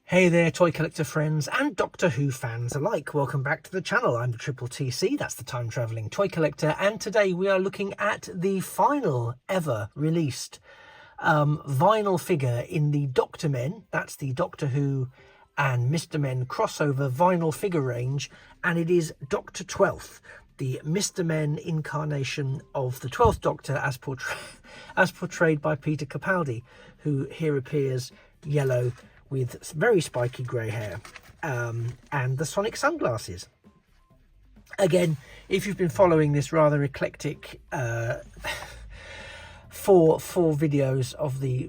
Hey there, toy collector friends and Doctor Who fans alike. Welcome back to the channel. I'm the Triple TC, that's the time travelling toy collector, and today we are looking at the final ever released vinyl figure in the Doctor Men. That's the Doctor Who and Mr. Men crossover vinyl figure range, and it is Doctor Twelfth, the Mr. Men incarnation of the 12th Doctor as portrayed by Peter Capaldi, who here appears yellow with very spiky grey hair and the sonic sunglasses. Again, if you've been following this rather eclectic four videos of the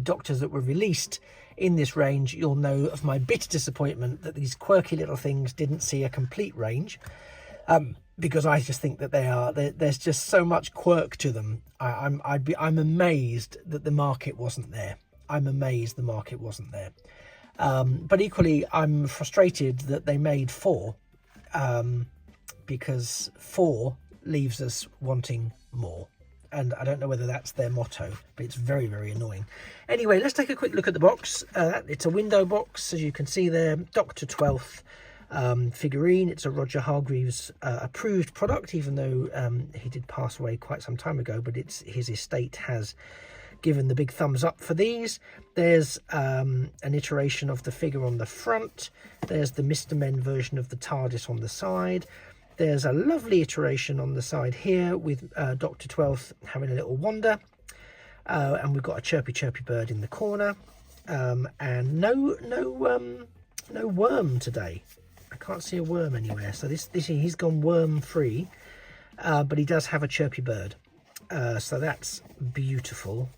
Doctors that were released in this range, you'll know of my bitter disappointment that these quirky little things didn't see a complete range, because I just think that there's just so much quirk to them. I'm amazed that the market wasn't there. I'm amazed the market wasn't there. But equally, I'm frustrated that they made 4, because 4 leaves us wanting more. And I don't know whether that's their motto, but it's very, very annoying. Anyway, let's take a quick look at the box. It's a window box, as you can see there. Doctor 12th figurine. It's a Roger Hargreaves approved product, even though he did pass away quite some time ago, but his estate has given the big thumbs up for these. There's an iteration of the figure on the front. There's the Mr. Men version of the TARDIS on the side. There's a lovely iteration on the side here with Dr. 12th having a little wander. And we've got a chirpy bird in the corner. And no worm today. I can't see a worm anywhere. So he's gone worm free. But he does have a chirpy bird. So that's beautiful.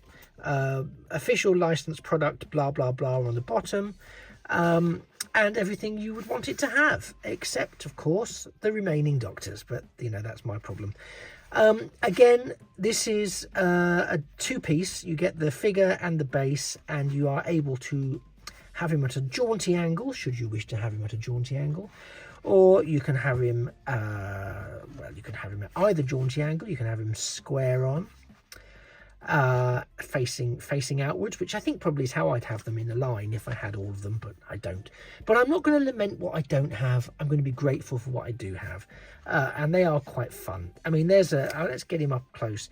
Official licensed product, blah blah blah, on the bottom, and everything you would want it to have, except of course the remaining Doctors, but you know, that's my problem. Again, this is a 2-piece. You get the figure and the base, and you are able to have him at a jaunty angle should you wish to have him at a jaunty angle, or you can have him you can have him at either jaunty angle. You can have him square on, facing outwards, which I think probably is how I'd have them in a line if I had all of them, but I don't. But I'm not going to lament what I don't have. I'm going to be grateful for what I do have, and they are quite fun. I mean, there's let's get him up close.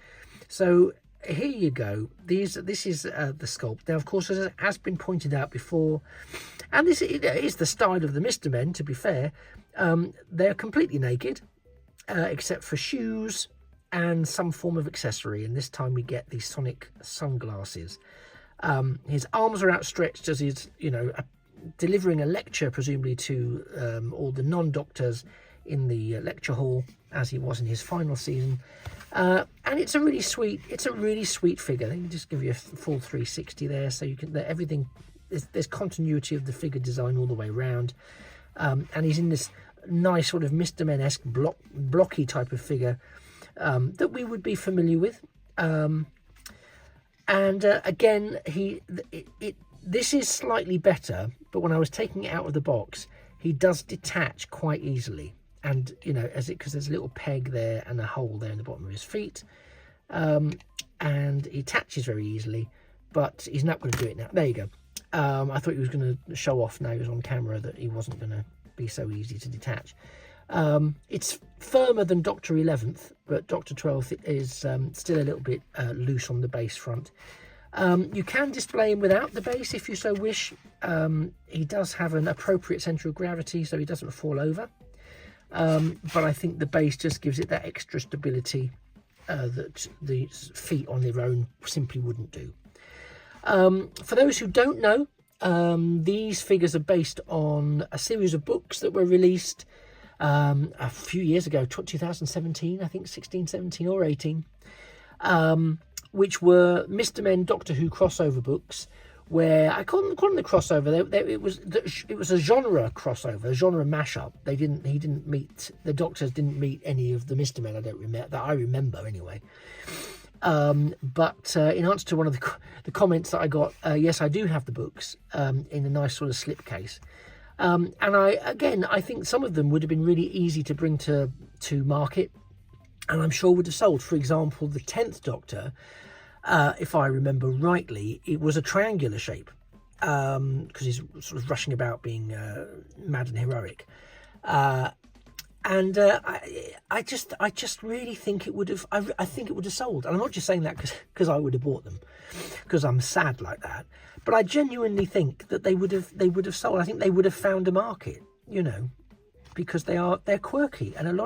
So here you go. This is the sculpt. Now, of course, as has been pointed out before, and this is the style of the Mr. Men, to be fair, they're completely naked, except for shoes and some form of accessory, and this time we get these sonic sunglasses. His arms are outstretched as he's, delivering a lecture, presumably to all the non-Doctors in the lecture hall, as he was in his final season. And it's a really sweet figure. Let me just give you a full 360 there, so you can everything. There's continuity of the figure design all the way around, and he's in this nice sort of Mr. Men-esque blocky type of figure that we would be familiar with, and again, this is slightly better, but when I was taking it out of the box, he does detach quite easily, and because there's a little peg there and a hole there in the bottom of his feet, and he attaches very easily, but he's not going to do it now. There you go. I thought he was going to show off now he was on camera that he wasn't going to be so easy to detach. It's firmer than Doctor 11th, but Doctor 12th is still a little bit loose on the base front. You can display him without the base if you so wish. He does have an appropriate centre of gravity, so he doesn't fall over. But I think the base just gives it that extra stability that the feet on their own simply wouldn't do. For those who don't know, these figures are based on a series of books that were released a few years ago, 2017, I think 16, 17 or 18, which were Mr. Men Doctor Who crossover books, where I call them the crossover. It was a genre crossover, a genre mashup. The Doctors didn't meet any of the Mr. Men. That I remember anyway. But in answer to one of the comments that I got, yes, I do have the books in a nice sort of slipcase. And I think some of them would have been really easy to bring to market, and I'm sure would have sold. For example, the 10th Doctor, if I remember rightly, it was a triangular shape. because he's sort of rushing about being mad and heroic. I just really think it would have. I think it would have sold, and I'm not just saying that because I would have bought them, because I'm sad like that. But I genuinely think that they would have sold. I think they would have found a market, you know, because they're quirky, and there's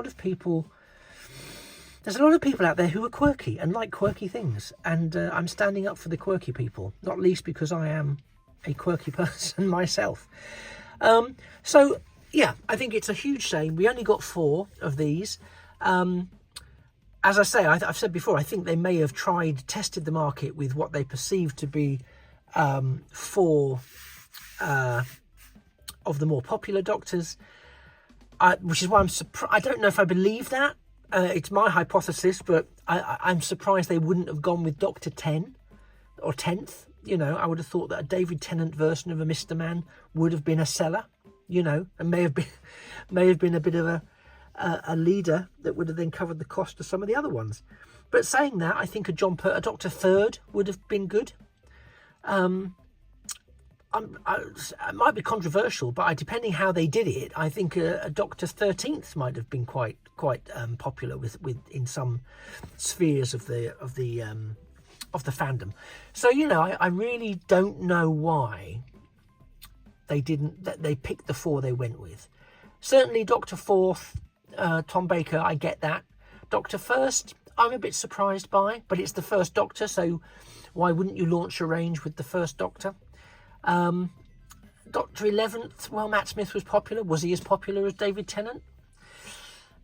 a lot of people out there who are quirky and like quirky things, and I'm standing up for the quirky people, not least because I am a quirky person myself. So yeah, I think it's a huge shame. We only got 4 of these. As I say, I've said before, I think they may have tested the market with what they perceived to be 4 of the more popular Doctors, which is why I'm surprised. I don't know if I believe that. It's my hypothesis, but I'm surprised they wouldn't have gone with Doctor 10 or 10th. You know, I would have thought that a David Tennant version of a Mr. Man would have been a seller, you know, and may have been a bit of a leader that would have then covered the cost of some of the other ones. But saying that, I think a Doctor 3rd would have been good. It might be controversial, but depending how they did it, I think a Doctor 13th might have been quite popular with in some spheres of the fandom. So, you know, I really don't know why they picked the 4 they went with. Certainly Doctor 4th, Tom Baker, I get that. Doctor 1st, I'm a bit surprised by, but it's the first Doctor, so why wouldn't you launch a range with the first Doctor? Doctor 11th, well, Matt Smith was popular. Was he as popular as David Tennant?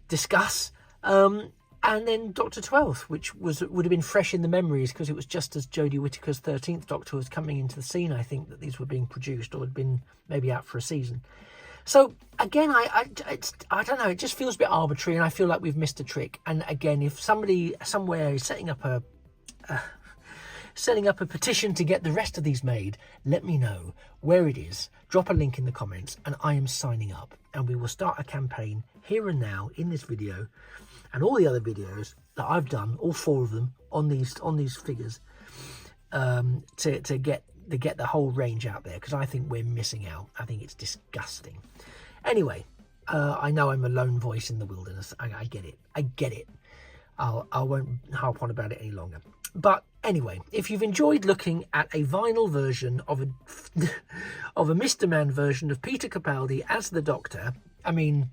Discuss. And then Doctor 12th, which would have been fresh in the memories because it was just as Jodie Whittaker's 13th Doctor was coming into the scene, I think, that these were being produced, or had been maybe out for a season. So again, I don't know, it just feels a bit arbitrary, and I feel like we've missed a trick. And again, if somebody somewhere is setting up a petition to get the rest of these made, let me know where it is. Drop a link in the comments, and I am signing up, and we will start a campaign here and now in this video and all the other videos that I've done, all 4 of them on these figures, to get the whole range out there, because I think we're missing out. I think it's disgusting. Anyway, I know I'm a lone voice in the wilderness. I get it. I won't harp on about it any longer. But anyway, if you've enjoyed looking at a vinyl version of a Mr. Man version of Peter Capaldi as the Doctor, I mean,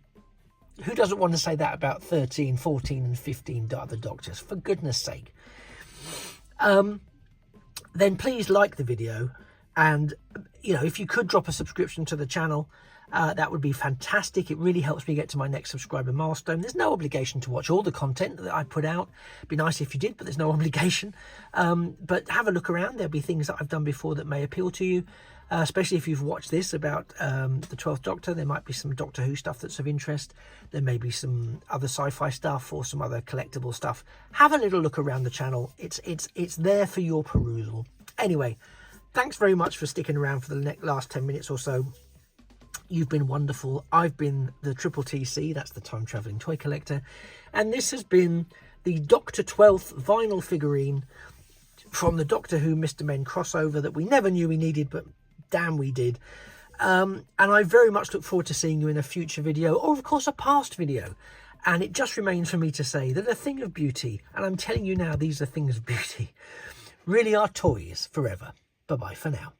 who doesn't want to say that about 13, 14 and 15 other Doctors, for goodness sake? Then please like the video, and, you know, if you could drop a subscription to the channel, that would be fantastic. It really helps me get to my next subscriber milestone. There's no obligation to watch all the content that I put out. It'd be nice if you did, but there's no obligation. But have a look around. There'll be things that I've done before that may appeal to you, especially if you've watched this about the 12th Doctor. There might be some Doctor Who stuff that's of interest. There may be some other sci-fi stuff or some other collectible stuff. Have a little look around the channel. It's there for your perusal. Anyway, thanks very much for sticking around for the last 10 minutes or so. You've been wonderful. I've been the Triple TC, that's the Time Travelling Toy Collector, and this has been the Doctor 12th vinyl figurine from the Doctor Who Mr. Men crossover that we never knew we needed, but damn we did. And I very much look forward to seeing you in a future video, or of course a past video. And it just remains for me to say that a thing of beauty, and I'm telling you now, these are things of beauty, really are toys forever. Bye-bye for now.